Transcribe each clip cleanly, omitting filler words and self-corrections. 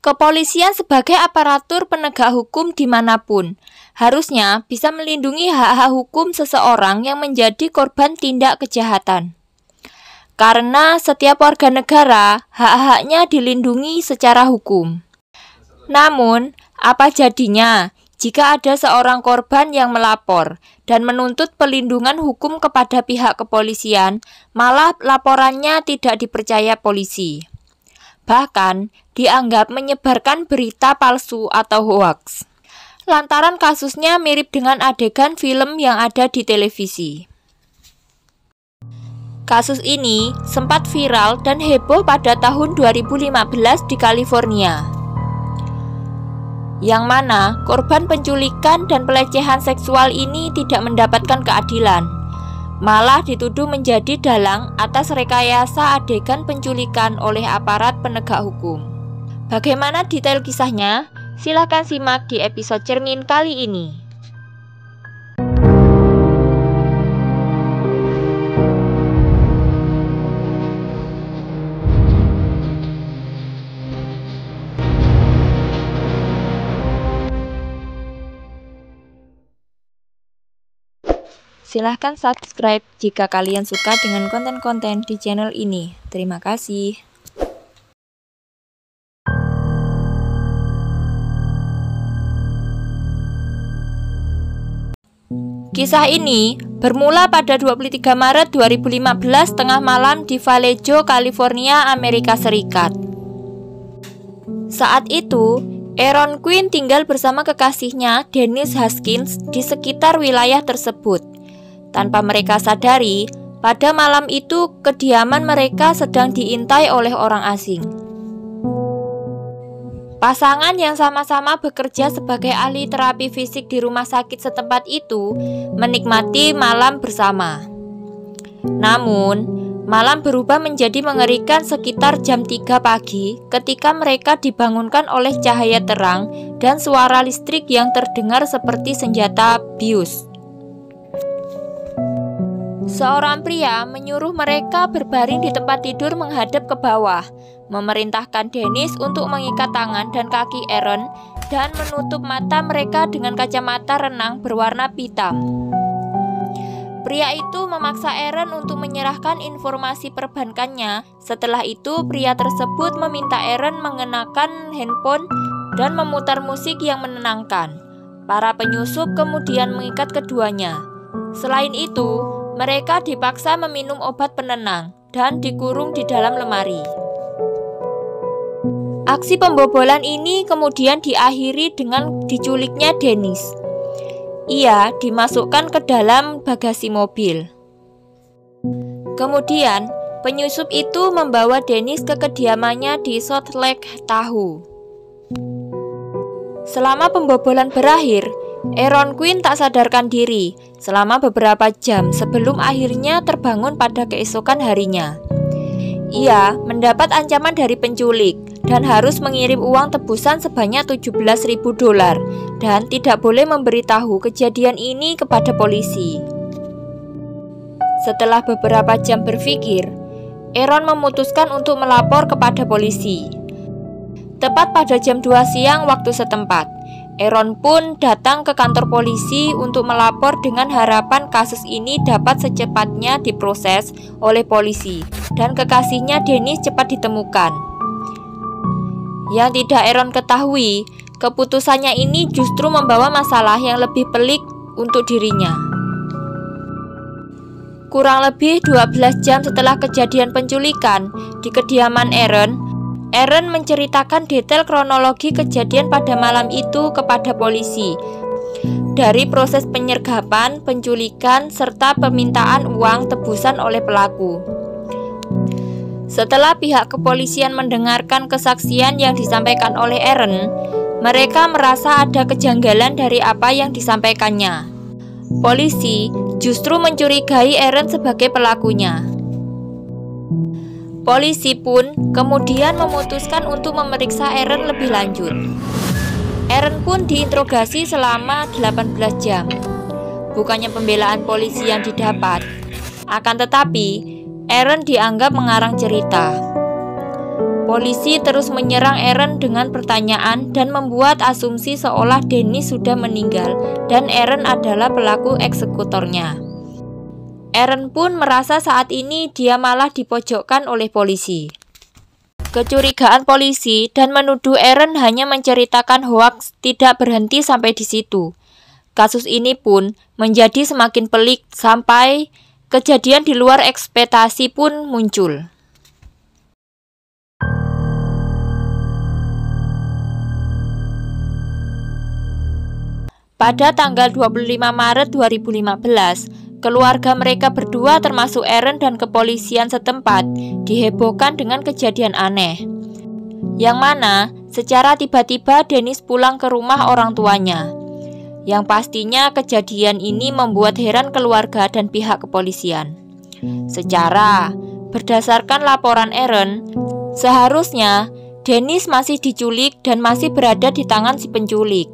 Kepolisian sebagai aparatur penegak hukum dimanapun harusnya bisa melindungi hak-hak hukum seseorang yang menjadi korban tindak kejahatan. Karena setiap warga negara hak-haknya dilindungi secara hukum. Namun, apa jadinya jika ada seorang korban yang melapor dan menuntut pelindungan hukum kepada pihak kepolisian, malah laporannya tidak dipercaya polisi. Bahkan, dianggap menyebarkan berita palsu atau hoaks. Lantaran kasusnya mirip dengan adegan film yang ada di televisi. Kasus ini sempat viral dan heboh pada tahun 2015 di California, yang mana korban penculikan dan pelecehan seksual ini tidak mendapatkan keadilan, malah dituduh menjadi dalang atas rekayasa adegan penculikan oleh aparat penegak hukum. Bagaimana detail kisahnya? Silahkan simak di episode Cermin kali ini. Silahkan subscribe jika kalian suka dengan konten-konten di channel ini. Terima kasih. Kisah ini bermula pada 23 Maret 2015 tengah malam di Vallejo, California, Amerika Serikat. Saat itu, Aaron Quinn tinggal bersama kekasihnya, Dennis Haskins, di sekitar wilayah tersebut. Tanpa mereka sadari, pada malam itu kediaman mereka sedang diintai oleh orang asing. Pasangan yang sama-sama bekerja sebagai ahli terapi fisik di rumah sakit setempat itu menikmati malam bersama. Namun, malam berubah menjadi mengerikan sekitar jam 3 pagi ketika mereka dibangunkan oleh cahaya terang dan suara listrik yang terdengar seperti senjata bius. Seorang pria menyuruh mereka berbaring di tempat tidur menghadap ke bawah, memerintahkan Dennis untuk mengikat tangan dan kaki Aaron dan menutup mata mereka dengan kacamata renang berwarna hitam. Pria itu memaksa Aaron untuk menyerahkan informasi perbankannya. Setelah itu, pria tersebut meminta Aaron mengenakan handphone dan memutar musik yang menenangkan. Para penyusup kemudian mengikat keduanya. Selain itu, mereka dipaksa meminum obat penenang dan dikurung di dalam lemari. Aksi pembobolan ini kemudian diakhiri dengan diculiknya Dennis. Ia dimasukkan ke dalam bagasi mobil. Kemudian, penyusup itu membawa Dennis ke kediamannya di Salt Lake Tahoe. Selama pembobolan berakhir, Aaron Quinn tak sadarkan diri selama beberapa jam sebelum akhirnya terbangun pada keesokan harinya. Ia mendapat ancaman dari penculik dan harus mengirim uang tebusan sebanyak $17.000 dan tidak boleh memberitahu kejadian ini kepada polisi. Setelah beberapa jam berpikir, Aaron memutuskan untuk melapor kepada polisi. Tepat pada jam 2 siang waktu setempat, Aaron pun datang ke kantor polisi untuk melapor dengan harapan kasus ini dapat secepatnya diproses oleh polisi dan kekasihnya Dennis cepat ditemukan. Yang tidak Aaron ketahui, keputusannya ini justru membawa masalah yang lebih pelik untuk dirinya. Kurang lebih 12 jam setelah kejadian penculikan di kediaman Aaron menceritakan detail kronologi kejadian pada malam itu kepada polisi. Dari proses penyergapan, penculikan, serta permintaan uang tebusan oleh pelaku. Setelah pihak kepolisian mendengarkan kesaksian yang disampaikan oleh Aaron, mereka merasa ada kejanggalan dari apa yang disampaikannya. Polisi justru mencurigai Aaron sebagai pelakunya. Polisi pun kemudian memutuskan untuk memeriksa Aaron lebih lanjut. Aaron pun diinterogasi selama 18 jam. Bukannya pembelaan polisi yang didapat, akan tetapi Aaron dianggap mengarang cerita. Polisi terus menyerang Aaron dengan pertanyaan dan membuat asumsi seolah Dennis sudah meninggal dan Aaron adalah pelaku eksekutornya. Aaron pun merasa saat ini dia malah dipojokkan oleh polisi. Kecurigaan polisi dan menuduh Aaron hanya menceritakan hoaks tidak berhenti sampai di situ. Kasus ini pun menjadi semakin pelik sampai kejadian di luar ekspektasi pun muncul. Pada tanggal 25 Maret 2015, keluarga mereka berdua termasuk Aaron dan kepolisian setempat dihebohkan dengan kejadian aneh. Yang mana secara tiba-tiba Dennis pulang ke rumah orang tuanya. Yang pastinya kejadian ini membuat heran keluarga dan pihak kepolisian. Berdasarkan laporan Aaron, seharusnya Dennis masih diculik dan masih berada di tangan si penculik.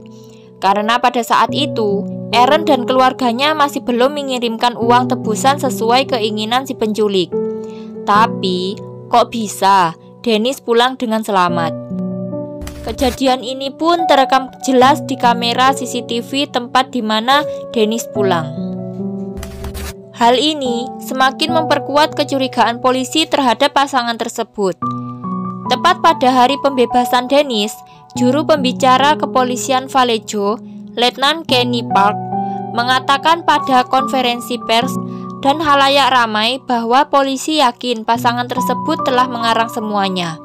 Karena pada saat itu, Aaron dan keluarganya masih belum mengirimkan uang tebusan sesuai keinginan si penculik. Tapi, kok bisa Dennis pulang dengan selamat? Kejadian ini pun terekam jelas di kamera CCTV tempat di mana Dennis pulang. Hal ini semakin memperkuat kecurigaan polisi terhadap pasangan tersebut. Tepat pada hari pembebasan Dennis, juru pembicara kepolisian Vallejo, Letnan Kenny Park, mengatakan pada konferensi pers dan halayak ramai bahwa polisi yakin pasangan tersebut telah mengarang semuanya.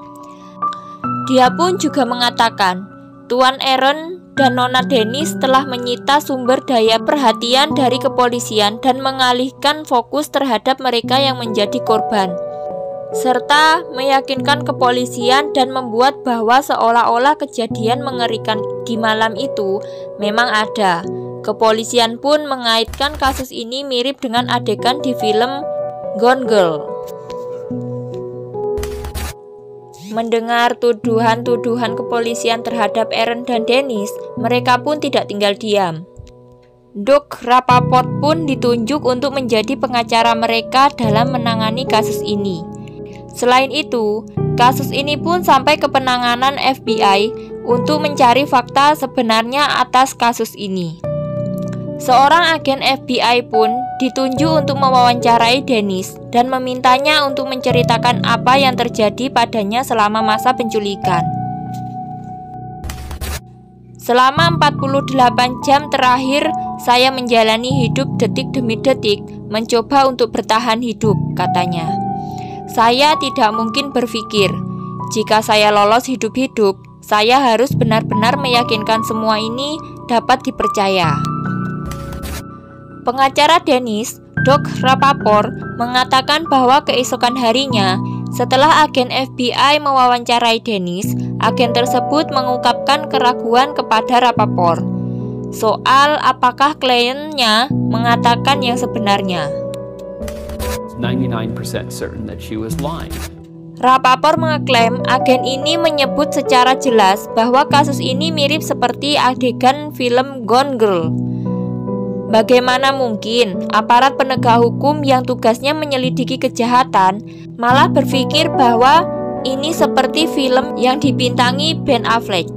Dia pun juga mengatakan, Tuan Aaron dan Nona Dennis telah menyita sumber daya perhatian dari kepolisian dan mengalihkan fokus terhadap mereka yang menjadi korban, serta meyakinkan kepolisian dan membuat bahwa seolah-olah kejadian mengerikan di malam itu memang ada. Kepolisian pun mengaitkan kasus ini mirip dengan adegan di film Gone Girl. Mendengar tuduhan-tuduhan kepolisian terhadap Aaron dan Dennis, mereka pun tidak tinggal diam. Doug Rappaport pun ditunjuk untuk menjadi pengacara mereka dalam menangani kasus ini. Selain itu, kasus ini pun sampai ke penanganan FBI untuk mencari fakta sebenarnya atas kasus ini. Seorang agen FBI pun ditunjuk untuk mewawancarai Dennis dan memintanya untuk menceritakan apa yang terjadi padanya selama masa penculikan. Selama 48 jam terakhir, saya menjalani hidup detik demi detik, mencoba untuk bertahan hidup, katanya. Saya tidak mungkin berpikir, jika saya lolos hidup-hidup, saya harus benar-benar meyakinkan semua ini dapat dipercaya. Pengacara Dennis, Doug Rappaport, mengatakan bahwa keesokan harinya, setelah agen FBI mewawancarai Dennis, agen tersebut mengungkapkan keraguan kepada Rappaport soal apakah kliennya mengatakan yang sebenarnya. 99% certain that she was lying. Rappaport mengeklaim agen ini menyebut secara jelas bahwa kasus ini mirip seperti adegan film Gone Girl. Bagaimana mungkin aparat penegak hukum yang tugasnya menyelidiki kejahatan malah berpikir bahwa ini seperti film yang dibintangi Ben Affleck?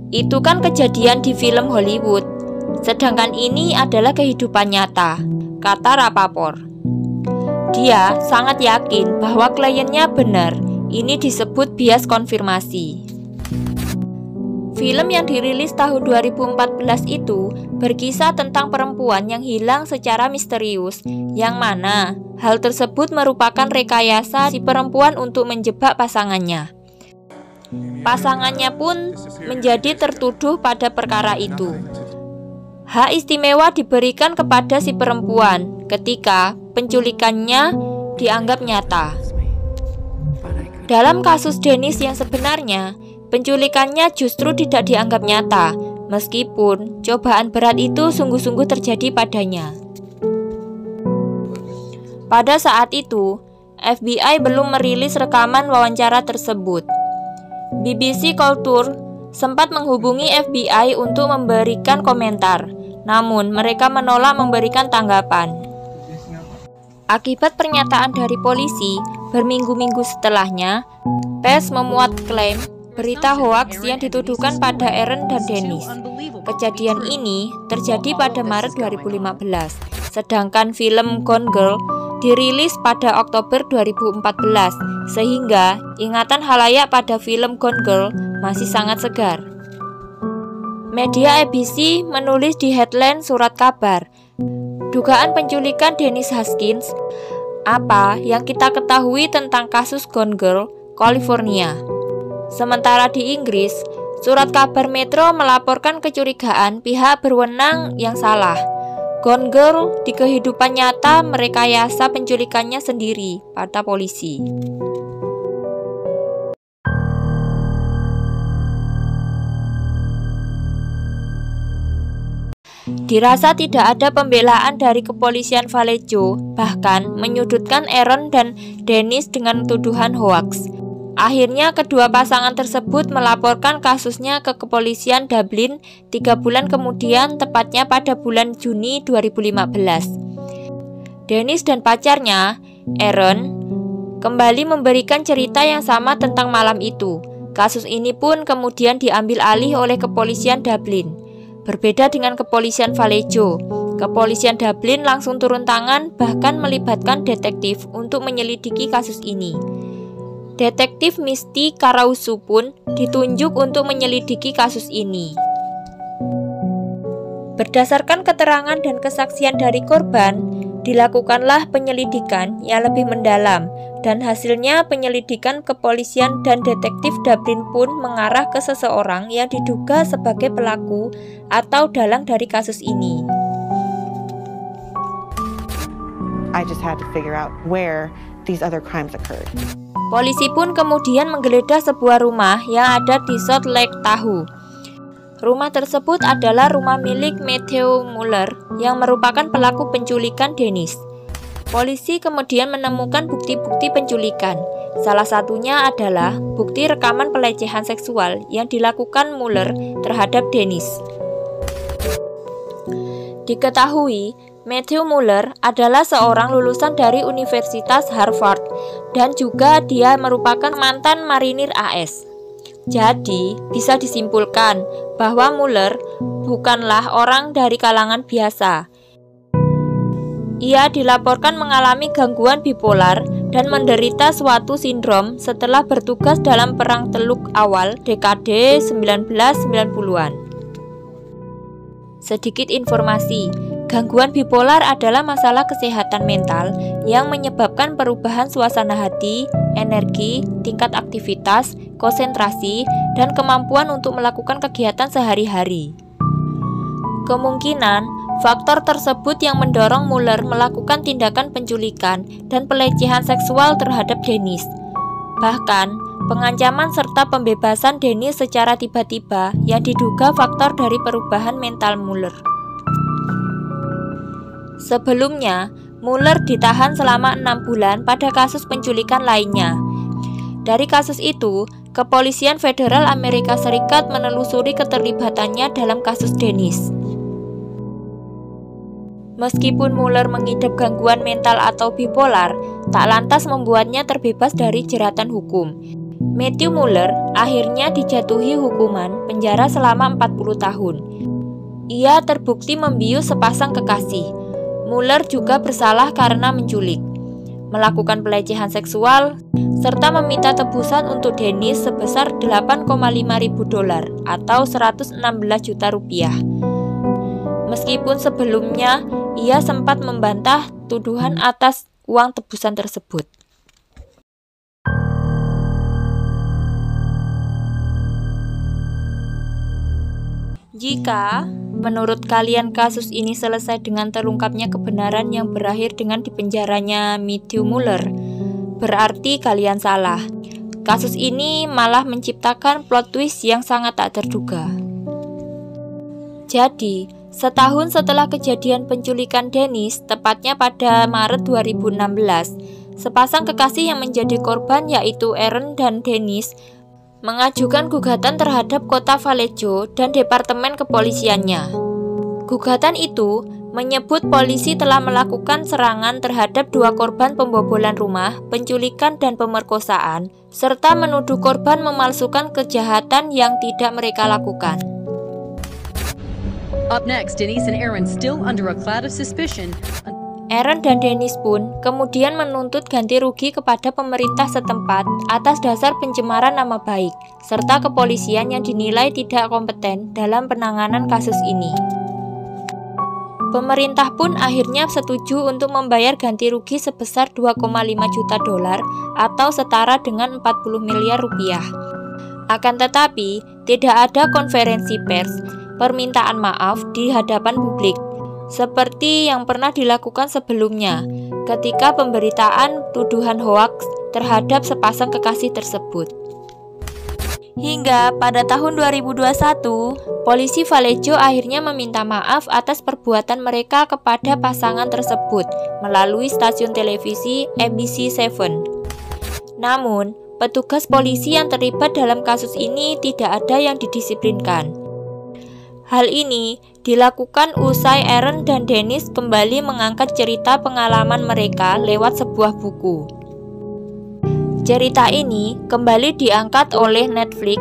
Itu kan kejadian di film Hollywood, sedangkan ini adalah kehidupan nyata, kata Rappaport. Dia sangat yakin bahwa kliennya benar. Ini disebut bias konfirmasi. Film yang dirilis tahun 2014 itu berkisah tentang perempuan yang hilang secara misterius, yang mana hal tersebut merupakan rekayasa si perempuan untuk menjebak pasangannya. Pasangannya pun menjadi tertuduh pada perkara itu. Hak istimewa diberikan kepada si perempuan ketika penculikannya dianggap nyata. Dalam kasus Dennis yang sebenarnya, penculikannya justru tidak dianggap nyata, meskipun cobaan berat itu sungguh-sungguh terjadi padanya. Pada saat itu, FBI belum merilis rekaman wawancara tersebut. BBC Culture sempat menghubungi FBI untuk memberikan komentar, namun mereka menolak memberikan tanggapan. Akibat pernyataan dari polisi, Berminggu-minggu setelahnya, pers memuat klaim berita hoaks yang dituduhkan pada Aaron dan Dennis. Kejadian ini terjadi pada Maret 2015, sedangkan film Gone Girl dirilis pada Oktober 2014, sehingga ingatan khalayak pada film Gone Girl masih sangat segar. Media ABC menulis di headline surat kabar, dugaan penculikan Dennis Haskins, apa yang kita ketahui tentang kasus Gone Girl, California. Sementara di Inggris, surat kabar Metro melaporkan kecurigaan pihak berwenang yang salah. Gone Girl di kehidupan nyata merekayasa penculikannya sendiri, kata polisi. Dirasa tidak ada pembelaan dari kepolisian Vallejo, bahkan menyudutkan Aaron dan Dennis dengan tuduhan hoaks. Akhirnya kedua pasangan tersebut melaporkan kasusnya ke kepolisian Dublin 3 bulan kemudian, tepatnya pada bulan Juni 2015. Dennis dan pacarnya, Aaron, kembali memberikan cerita yang sama tentang malam itu. Kasus ini pun kemudian diambil alih oleh kepolisian Dublin. Berbeda dengan kepolisian Vallejo, kepolisian Dublin langsung turun tangan, bahkan melibatkan detektif untuk menyelidiki kasus ini. Detektif Misty Karausu pun ditunjuk untuk menyelidiki kasus ini. Berdasarkan keterangan dan kesaksian dari korban, dilakukanlah penyelidikan yang lebih mendalam, dan hasilnya penyelidikan kepolisian dan detektif Dublin pun mengarah ke seseorang yang diduga sebagai pelaku atau dalang dari kasus ini. I just had to figure out where these other crimes occurred. Polisi pun kemudian menggeledah sebuah rumah yang ada di Salt Lake Tahoe. Rumah tersebut adalah rumah milik Matthew Muller yang merupakan pelaku penculikan Dennis. Polisi kemudian menemukan bukti-bukti penculikan. Salah satunya adalah bukti rekaman pelecehan seksual yang dilakukan Muller terhadap Dennis. Diketahui, Matthew Muller adalah seorang lulusan dari Universitas Harvard dan juga dia merupakan mantan marinir AS. Jadi, bisa disimpulkan bahwa Muller bukanlah orang dari kalangan biasa. Ia dilaporkan mengalami gangguan bipolar dan menderita suatu sindrom setelah bertugas dalam Perang Teluk awal dekade 1990-an. Sedikit informasi, gangguan bipolar adalah masalah kesehatan mental yang menyebabkan perubahan suasana hati, energi, tingkat aktivitas, konsentrasi, dan kemampuan untuk melakukan kegiatan sehari-hari. Kemungkinan faktor tersebut yang mendorong Muller melakukan tindakan penculikan dan pelecehan seksual terhadap Dennis. Bahkan, pengancaman serta pembebasan Dennis secara tiba-tiba yang diduga faktor dari perubahan mental Muller. Sebelumnya, Muller ditahan selama 6 bulan pada kasus penculikan lainnya. Dari kasus itu, Kepolisian Federal Amerika Serikat menelusuri keterlibatannya dalam kasus Dennis. Meskipun Muller mengidap gangguan mental atau bipolar, tak lantas membuatnya terbebas dari jeratan hukum. Matthew Muller akhirnya dijatuhi hukuman penjara selama 40 tahun. Ia terbukti membius sepasang kekasih. Muller juga bersalah karena menculik, melakukan pelecehan seksual, serta meminta tebusan untuk Dennis sebesar $8,5 ribu atau 116 juta rupiah. Meskipun sebelumnya ia sempat membantah tuduhan atas uang tebusan tersebut. Jika menurut kalian kasus ini selesai dengan terungkapnya kebenaran yang berakhir dengan dipenjaranya Matthew Muller, berarti kalian salah. Kasus ini malah menciptakan plot twist yang sangat tak terduga. Jadi, setahun setelah kejadian penculikan Dennis, tepatnya pada Maret 2016, sepasang kekasih yang menjadi korban yaitu Aaron dan Dennis mengajukan gugatan terhadap kota Vallejo dan departemen kepolisiannya. Gugatan itu menyebut polisi telah melakukan serangan terhadap 2 korban pembobolan rumah, penculikan dan pemerkosaan, serta menuduh korban memalsukan kejahatan yang tidak mereka lakukan. Up next, Denise and Aaron still under a cloud of suspicion. Aaron dan Denise pun kemudian menuntut ganti rugi kepada pemerintah setempat atas dasar pencemaran nama baik, serta kepolisian yang dinilai tidak kompeten dalam penanganan kasus ini. Pemerintah pun akhirnya setuju untuk membayar ganti rugi sebesar 2,5 juta dolar atau setara dengan 40 miliar rupiah. Akan tetapi, tidak ada konferensi pers, permintaan maaf di hadapan publik, seperti yang pernah dilakukan sebelumnya ketika pemberitaan tuduhan hoaks terhadap sepasang kekasih tersebut. Hingga pada tahun 2021, polisi Vallejo akhirnya meminta maaf atas perbuatan mereka kepada pasangan tersebut melalui stasiun televisi ABC7. Namun, petugas polisi yang terlibat dalam kasus ini tidak ada yang didisiplinkan. Hal ini dilakukan usai Aaron dan Denise kembali mengangkat cerita pengalaman mereka lewat sebuah buku. Cerita ini kembali diangkat oleh Netflix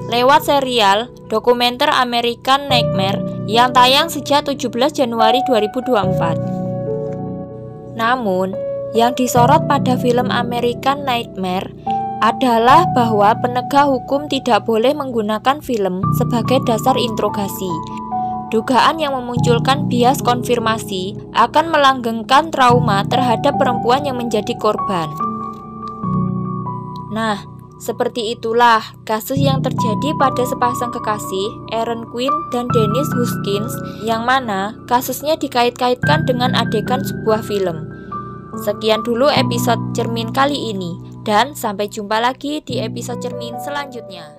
lewat serial dokumenter American Nightmare yang tayang sejak 17 Januari 2024. Namun, yang disorot pada film American Nightmare adalah bahwa penegak hukum tidak boleh menggunakan film sebagai dasar interogasi. Dugaan yang memunculkan bias konfirmasi akan melanggengkan trauma terhadap perempuan yang menjadi korban. Nah, seperti itulah kasus yang terjadi pada sepasang kekasih, Aaron Quinn dan Denise Huskins, yang mana kasusnya dikait-kaitkan dengan adegan sebuah film. Sekian dulu episode Cermin kali ini, dan sampai jumpa lagi di episode Cermin selanjutnya.